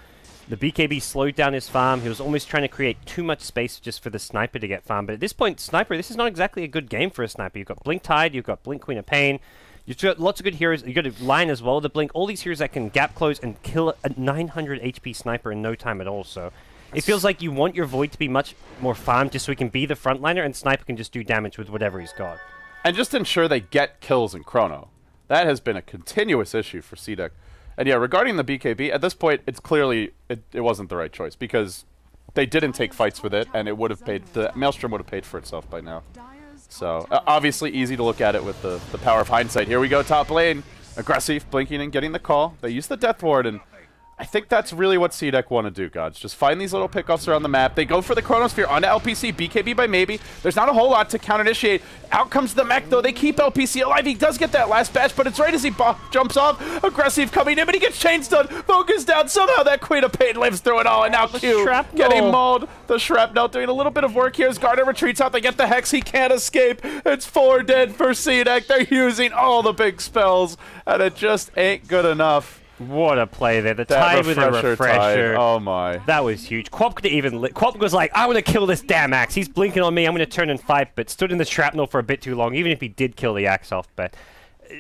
The BKB slowed down his farm. He was almost trying to create too much space just for the Sniper to get farm. But at this point, Sniper, this is not exactly a good game for a Sniper. You've got Blink Tide, you've got Blink Queen of Pain, you've got lots of good heroes. You've got a line as well, the Blink, all these heroes that can gap close and kill a 900 HP Sniper in no time at all. So it feels like you want your Void to be much more farmed just so he can be the frontliner and Sniper can just do damage with whatever he's got. And just ensure they get kills in Chrono. That has been a continuous issue for CDEC. And yeah, regarding the BKB, at this point, it's clearly, it wasn't the right choice because they didn't take fights with it, and it would have paid, the Maelstrom would have paid for itself by now. So, obviously easy to look at it with the power of hindsight. Here we go, top lane. Aggressive, blinking and getting the call. They use the Death Ward, and I think that's really what CDEC want to do, GoDz. Just find these little pickoffs around the map. They go for the Chronosphere onto LPC, BKB by Maybe. There's not a whole lot to counter-initiate. Out comes the mech, though. They keep LPC alive. He does get that last bash, but it's right as he jumps off. Aggressive coming in, but he gets chain stunned. Focus down. Somehow that Queen of Pain lives through it all, and now Q getting mauled. The Shrapnel doing a little bit of work here as Gardner retreats out. They get the Hex. He can't escape. It's 4 dead for CDEC. They're using all the big spells, and it just ain't good enough. What a play there. The Tide with a refresher. Tide. Oh my. That was huge. Quap could even... Quap was like, I want to kill this damn Axe. He's blinking on me. I'm going to turn and fight, but stood in the shrapnel for a bit too long, even if he did kill the Axe off. But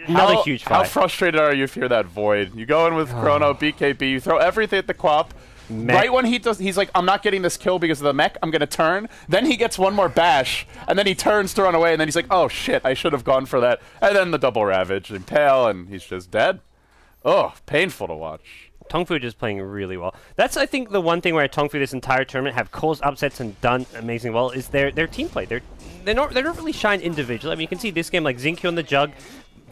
another huge fight. How frustrated are you if you're that Void? You go in with Chrono, BKB, you throw everything at the Quap. Mech. Right when he's like, I'm not getting this kill because of the mech, I'm going to turn. Then he gets one more bash, and then he turns to run away, and then he's like, oh shit, I should have gone for that. And then the double Ravage, Impale, and he's just dead. Oh, painful to watch. TongFu just playing really well. That's, I think, the one thing where TongFu this entire tournament have caused upsets and done amazing well is their team play. They're not really shined individually. I mean, you can see this game, like Zinkyo on the Jug,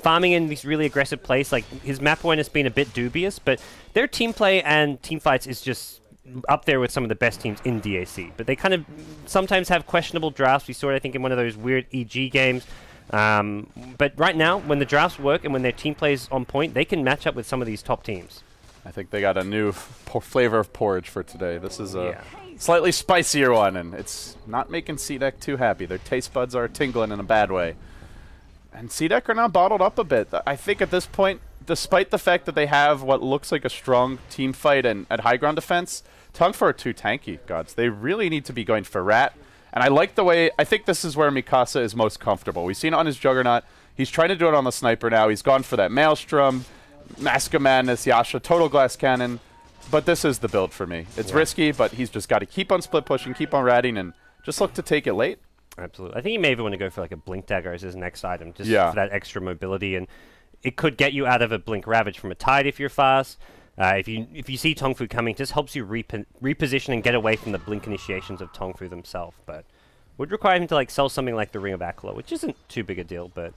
farming in these really aggressive plays. Like, his map awareness has been a bit dubious, but their team play and team fights is just up there with some of the best teams in DAC. But they kind of sometimes have questionable drafts. We saw it, I think, in one of those weird EG games. But right now, when the drafts work and when their team plays on point, they can match up with some of these top teams. I think they got a new flavor of porridge for today. This is a slightly spicier one, and it's not making CDEC too happy. Their taste buds are tingling in a bad way. And CDEC are now bottled up a bit. I think at this point, despite the fact that they have what looks like a strong team fight and at high ground defense, TongFu are too tanky, GoDz. They really need to be going for Rat. And I like the way, I think this is where Mikasa is most comfortable. We've seen it on his Juggernaut. He's trying to do it on the Sniper now. He's gone for that Maelstrom, Mask of Madness, Yasha, Total Glass Cannon. But this is the build for me. It's risky, but he's just got to keep on split pushing, keep on ratting, and just look to take it late. Absolutely. I think you may even want to go for like a Blink Dagger as his next item, just for that extra mobility. And it could get you out of a Blink Ravage from a Tide if you're fast. If you see TongFu coming, it just helps you reposition and get away from the Blink initiations of TongFu themselves. But would require him to like sell something like the Ring of Akala, which isn't too big a deal, but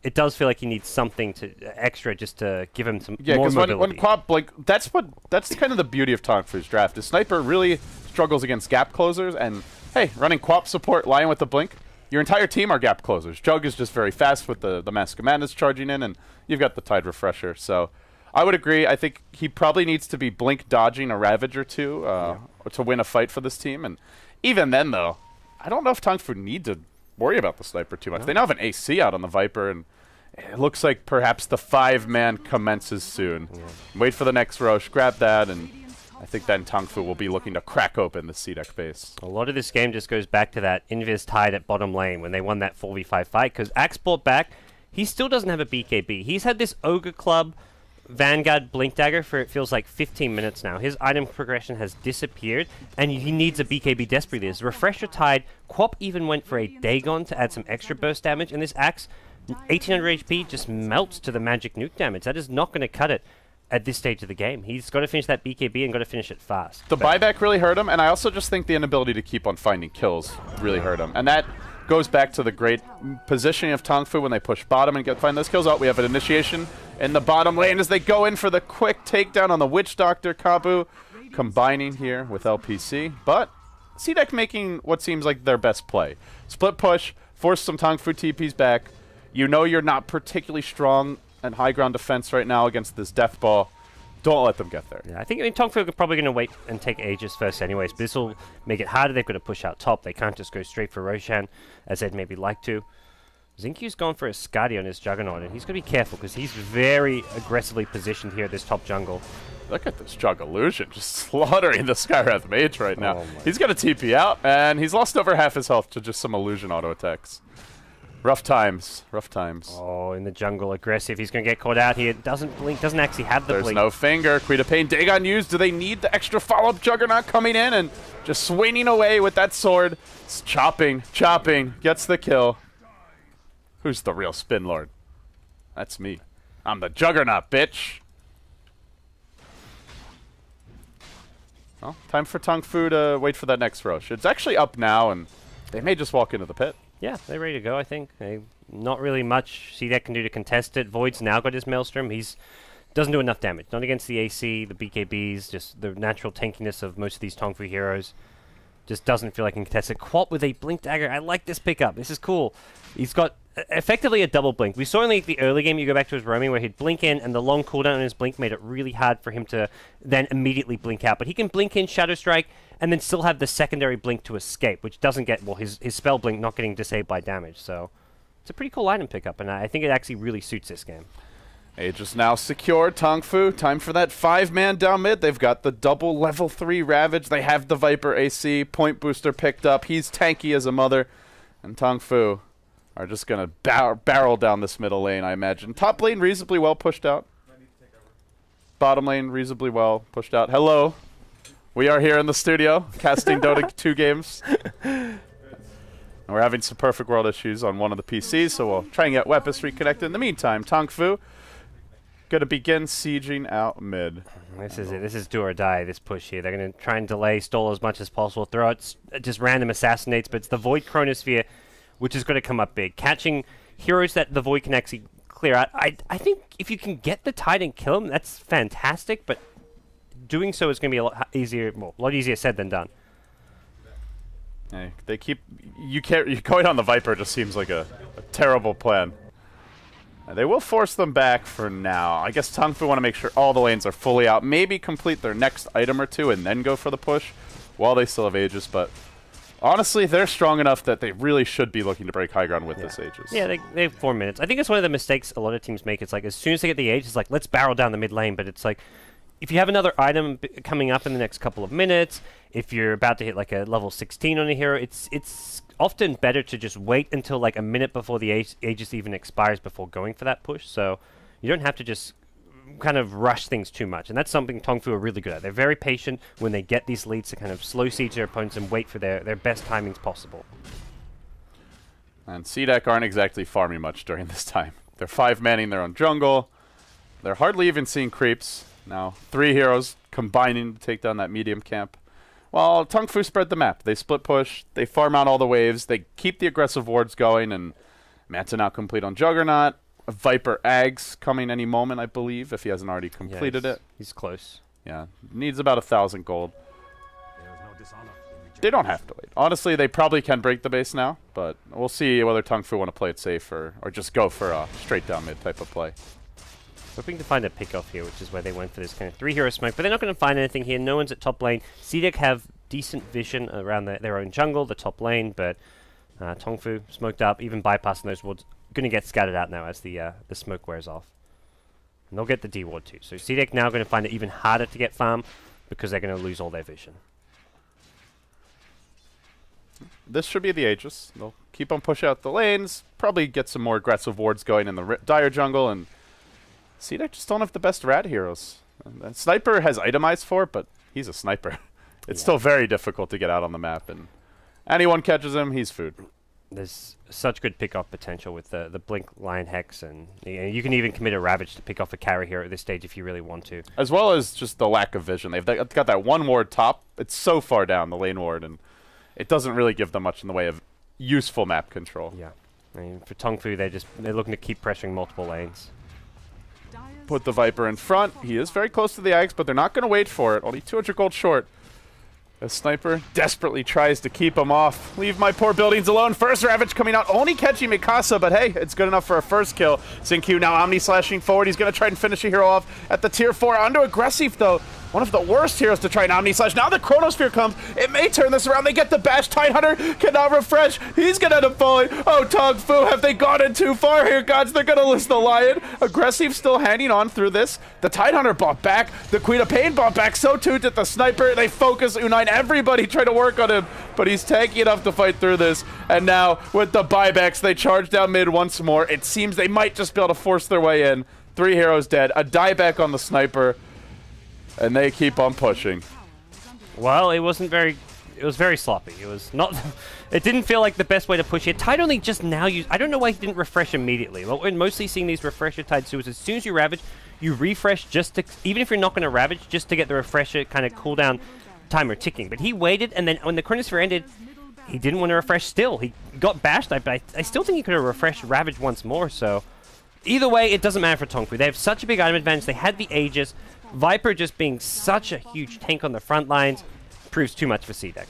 it does feel like he needs something to extra just to give him some more mobility. When Quap, like that's kind of the beauty of TongFu's draft. The Sniper really struggles against gap closers, and hey, running Quap support, Lion with the Blink, your entire team are gap closers. Jug is just very fast with the Mask of Madness charging in, and you've got the Tide Refresher. So I would agree. I think he probably needs to be Blink dodging a Ravage or two to win a fight for this team. And even then, though, I don't know if TongFu need to worry about the Sniper too much. They now have an AC out on the Viper, and it looks like perhaps the 5-man commences soon. Wait for the next Roche, grab that, and I think then TongFu will be looking to crack open the CDEC base. A lot of this game just goes back to that Invis Tide at bottom lane when they won that 4v5 fight, because Axe brought back, he still doesn't have a BKB. He's had this Ogre Club Vanguard Blink Dagger for it feels like 15 minutes now. His item progression has disappeared, and he needs a BKB desperately. His Refresher Tide, Quap even went for a Dagon to add some extra burst damage, and this Axe, 1800 HP, just melts to the magic nuke damage. That is not going to cut it at this stage of the game. He's got to finish that BKB and got to finish it fast. The buyback really hurt him, and I also just think the inability to keep on finding kills really hurt him. And that goes back to the great positioning of TongFu when they push bottom and find those kills. We have an initiation in the bottom lane as they go in for the quick takedown on the Witch Doctor. Kabu combining here with LPC, but CDEC making what seems like their best play. Split push, force some TongFu TPs back. You know you're not particularly strong at high ground defense right now against this Death Ball. Don't let them get there. Yeah, I think TongFu are probably going to wait and take Aegis first anyways, but this will make it harder. They've got to push out top. They can't just go straight for Roshan, as they'd maybe like to. Xinkyu's gone for a Skadi on his Juggernaut, and he's going to be careful because he's very aggressively positioned here at this top jungle. Look at this Jug Illusion, just slaughtering the Skywrath Mage right now. He's got a TP out, and he's lost over half his health to just some Illusion auto attacks. Rough times, rough times. Oh, in the jungle, aggressive. He's going to get caught out here. Doesn't blink, doesn't actually have the blink. There's no finger. Queen of Pain, Dagon used. Do they need the extra follow-up? Juggernaut coming in and just swinging away with that sword. It's chopping, gets the kill. Who's the real Spin Lord? That's me. I'm the Juggernaut, bitch. Well, time for TongFu to wait for that next Roche. It's actually up now, and they may just walk into the pit. Yeah, they're ready to go, I think. Not really much CDEC can do to contest it. Void's now got his Maelstrom. He's doesn't do enough damage. Not against the AC, the BKBs, just the natural tankiness of most of these TongFu heroes. Just doesn't feel like he can contest it. Quap with a Blink Dagger. I like this pickup. This is cool. He's got effectively a double blink. We saw in the early game, you go back to his roaming, where he'd blink in, and the long cooldown on his blink made it really hard for him to then immediately blink out. But he can blink in, Shadow Strike, and then still have the secondary blink to escape, which doesn't get, well, his spell blink not getting disabled by damage. So it's a pretty cool item pickup, and I think it actually really suits this game. Aegis now secured. TongFu, time for that 5-man down mid. They've got the double level 3 Ravage. They have the Viper AC. Point Booster picked up. He's tanky as a mother. And TongFu are just going to barrel down this middle lane, I imagine. Top lane reasonably well pushed out. Bottom lane reasonably well pushed out. Hello. We are here in the studio, casting Dota 2 games. And we're having some Perfect World issues on one of the PCs, so we'll try and get Wepis reconnected. In the meantime, TongFu going to begin sieging out mid. This is it. This is do or die, this push here. They're going to try and delay, stall as much as possible, throw out just random assassinates, but it's the Void Chronosphere, which is going to come up big. Catching heroes that the Void can actually clear out. I think if you can get the Tide and kill him, that's fantastic, but doing so is going to be a lot easier, well, a lot easier said than done. Hey, they keep... You going on the Viper just seems like a terrible plan. They will force them back for now. I guess TongFu want to make sure all the lanes are fully out. Maybe complete their next item or two and then go for the push while they still have Aegis. But honestly, they're strong enough that they really should be looking to break high ground with this Aegis. Yeah, they have 4 minutes. I think it's one of the mistakes a lot of teams make. It's like as soon as they get the Aegis, it's like, let's barrel down the mid lane. But it's like, if you have another item coming up in the next couple of minutes, if you're about to hit like a level 16 on a hero, it's often better to just wait until like a minute before the Aegis even expires before going for that push. So you don't have to just kind of rush things too much. And that's something TongFu are really good at. They're very patient when they get these leads to kind of slow siege their opponents and wait for their best timings possible. And CDEC aren't exactly farming much during this time. They're 5-manning their own jungle. They're hardly even seeing creeps. Now 3 heroes combining to take down that medium camp. Well, TongFu spread the map. They split push, they farm out all the waves, they keep the aggressive wards going, and Manta now complete on Juggernaut. Viper Ags coming any moment, I believe, if he hasn't already completed it. He's close. Yeah, needs about 1,000 gold. They don't have to wait. Honestly, they probably can break the base now, but we'll see whether TongFu want to play it safe or just go for a straight down mid type of play. Hoping to find a pick-off here, which is where they went for this kind of 3-hero smoke, but they're not going to find anything here. No one's at top lane. CDEC have decent vision around their own jungle, the top lane, but TongFu smoked up, even bypassing those wards, going to get scattered out now as the smoke wears off. And they'll get the D ward too. So CDEC now going to find it even harder to get farm because they're going to lose all their vision. This should be the Aegis. They'll keep on pushing out the lanes, probably get some more aggressive wards going in the dire jungle, and CDEC just don't have the best rat heroes. And Sniper has itemized for it, but he's a sniper. It's still very difficult to get out on the map, and anyone catches him, he's food. There's such good pick-off potential with the Blink Lion Hex, and you can even commit a Ravage to pick off a carry hero at this stage if you really want to. As well as just the lack of vision. They've got that one ward top. It's so far down, the lane ward, and it doesn't really give them much in the way of useful map control. Yeah. I mean, for TongFu, they're looking to keep pressuring multiple lanes. Put the Viper in front. He is very close to the Ags, but they're not going to wait for it. Only 200 gold short. A Sniper desperately tries to keep him off. Leave my poor buildings alone. First Ravage coming out, only catching Mikasa, but hey, it's good enough for a first kill. XinQ now Omni slashing forward. He's going to try and finish a hero off at the tier 4. Onto Aggressive, though. One of the worst heroes to try an Omni Slash. Now the Chronosphere comes. It may turn this around. They get the bash. Tidehunter cannot refresh. He's going to end up falling. Oh, TongFu, have they gone in too far here, gods? They're going to lose the Lion. Aggressive still hanging on through this. The Tidehunter bought back. The Queen of Pain bought back. So too did the Sniper. They focus U9. Everybody try to work on him, but he's tanky enough to fight through this. And now with the buybacks, they charge down mid once more. It seems they might just be able to force their way in. 3 heroes dead. A dieback on the Sniper. And they keep on pushing. Well, it was very sloppy. It was not, it didn't feel like the best way to push it. Tide only just now used, I don't know why he didn't refresh immediately. What we're mostly seeing these refresher Tides do is as soon as you Ravage, you refresh just to, even if you're not going to Ravage, just to get the refresher kind of cooldown timer ticking. But he waited, and then when the Chronosphere ended, he didn't want to refresh still. He got bashed, but I still think he could have refreshed Ravage once more, so. Either way, it doesn't matter for TongFu. They have such a big item advantage. They had the Aegis. Viper just being such a huge tank on the front lines proves too much for CDEC.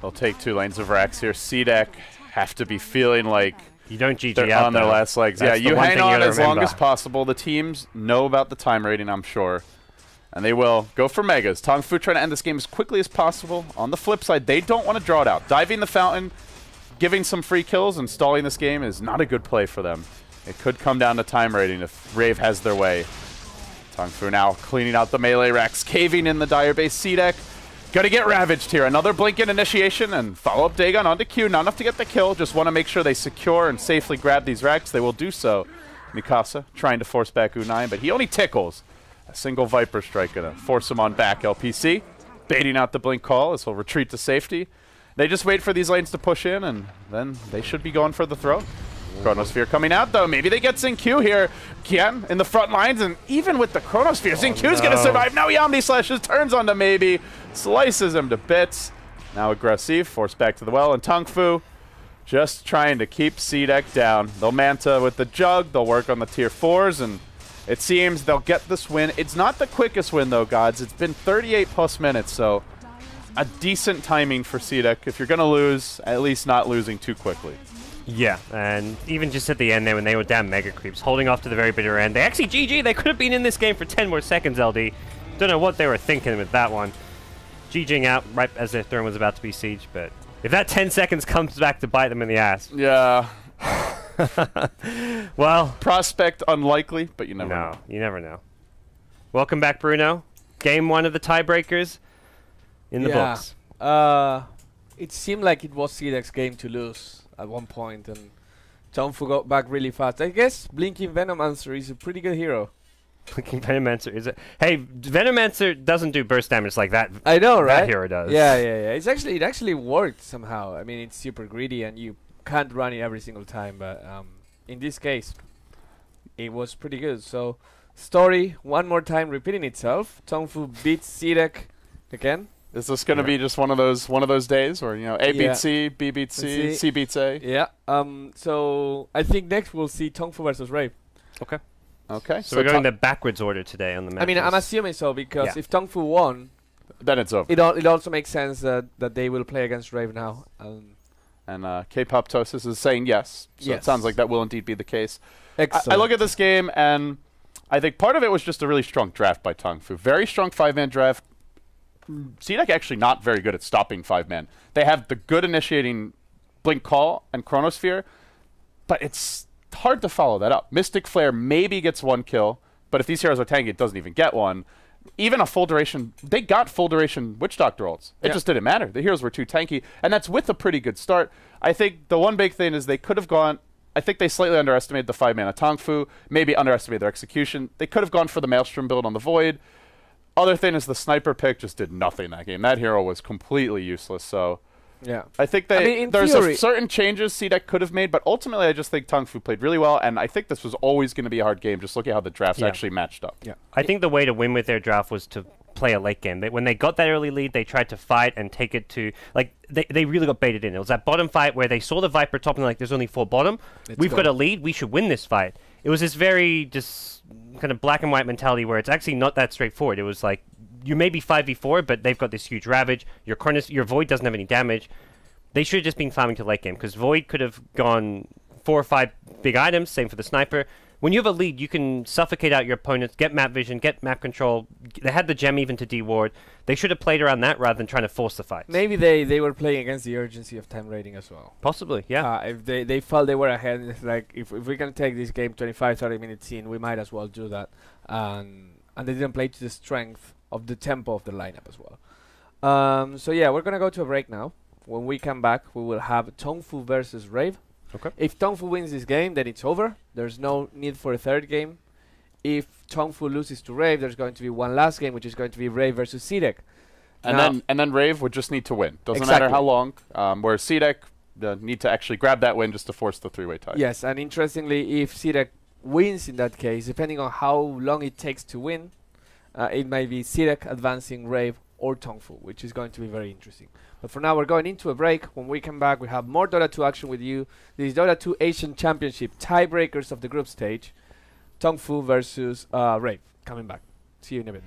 They'll take 2 lanes of racks here. CDEC have to be feeling like you don't GG they're out on their last legs. That's yeah, you hang on as long as possible. The teams know about the time rating, I'm sure. And they will go for megas. TongFu trying to end this game as quickly as possible. On the flip side, they don't want to draw it out. Diving the fountain, giving some free kills, and stalling this game is not a good play for them. It could come down to time rating if Rave has their way. TongFu now cleaning out the melee racks, caving in the dire base. CDEC gonna get ravaged here. Another blink in initiation and follow-up Dagon onto Q. Not enough to get the kill, just want to make sure they secure and safely grab these racks. They will do so. Mikasa trying to force back U9, but he only tickles. A single Viper strike gonna force him on back. LPC baiting out the blink call as he'll retreat to safety. They just wait for these lanes to push in, and then they should be going for the throw. Chronosphere coming out, though. Maybe they get XinQ here. Kian in the front lines, and even with the Chronosphere, XinQ's going to survive. Now he Omni Slashes, turns onto Maybe, slices him to bits. Now Aggressive, forced back to the well, and TongFu just trying to keep CDEC down. They'll Manta with the Jug. They'll work on the tier 4s, and it seems they'll get this win. It's not the quickest win, though, GoDz. It's been 38+ minutes, so a decent timing for CDEC. If you're going to lose, at least not losing too quickly. Yeah, and even just at the end there when they were down Mega Creeps, holding off to the very bitter end. They actually, GG, they could have been in this game for 10 more seconds, LD. Don't know what they were thinking with that one. GGing out right as their throne was about to be sieged, but if that 10 seconds comes back to bite them in the ass. Yeah. Well. Prospect unlikely, but you never know. No, you never know. Welcome back, Bruno. Game 1 of the tiebreakers in the books. It seemed like it was CDEC's game to lose at one point, and TongFu got back really fast. I guess Blinking Venomancer is a pretty good hero. Blinking Venomancer is it? Hey, Venomancer doesn't do burst damage like that. I know, right? That hero does. Yeah. It actually worked somehow. I mean, it's super greedy, and you can't run it every single time. But in this case, it was pretty good. So, story one more time repeating itself. TongFu beats CDEC again. Is this going to be just one of those days where, you know, A beats C, B beats C, C beats A? Yeah. So I think next we'll see TongFu versus Rave. Okay. Okay. So we're going the backwards order today on the matches. I mean, I'm assuming so because if TongFu won, then it's over. It also makes sense that they will play against Rave now. And K-Pop Tosis is saying yes. So it sounds like that will indeed be the case. Excellent. I look at this game, and I think part of it was just a really strong draft by TongFu. Very strong 5-man draft. CDEC actually not very good at stopping 5-man. They have the good initiating Blink Call and Chronosphere, but it's hard to follow that up. Mystic Flare maybe gets 1 kill, but if these heroes are tanky, it doesn't even get 1. Even a full duration, they got full duration Witch Doctor ults. It just didn't matter. The heroes were too tanky, and that's with a pretty good start. I think the one big thing is they could have gone, I think they slightly underestimated the 5-man of TongFu, maybe underestimated their execution. They could have gone for the Maelstrom build on the Void. Other thing is the sniper pick just did nothing that game. That hero was completely useless, so yeah. I think there's certain changes CDEC could have made, but ultimately I just think TongFu played really well, and I think this was always going to be a hard game. Just look at how the drafts actually matched up. Yeah, I think the way to win with their draft was to play a late game. When they got that early lead, they tried to fight and take it to, like, they really got baited in. It was that bottom fight where they saw the Viper top and like, there's only 4 bottom. We've got a lead. We should win this fight. It was this very just kind of black and white mentality where it's actually not that straightforward. It was like, you may be 5v4, but they've got this huge Ravage. Your Void doesn't have any damage. They should have just been farming to late game, because Void could have gone 4 or 5 big items, same for the Sniper. When you have a lead, you can suffocate out your opponents, get map vision, get map control. They had the gem even to deward. They should have played around that rather than trying to force the fight. Maybe they were playing against the urgency of time rating as well. Possibly, yeah. If they felt they were ahead, it's like, if we can take this game 25, 30 minutes in, we might as well do that. And they didn't play to the strength of the tempo of the lineup as well. So yeah, we're going to go to a break now. When we come back, we will have TongFu versus Rave. Okay. If TongFu wins this game, then it's over. There's no need for a third game. If TongFu loses to Rave, there's going to be one last game, which is going to be Rave versus CDEC. And then Rave would just need to win. Doesn't matter how long. Whereas CDEC need to actually grab that win just to force the 3-way tie. Yes, and interestingly, if CDEC wins in that case, depending on how long it takes to win, it might be CDEC advancing Rave or TongFu, which is going to be very interesting. But for now, we're going into a break. When we come back, we have more Dota 2 action with you. This is Dota 2 Asian Championship tiebreakers of the group stage. TongFu versus Rave. Coming back. See you in a bit.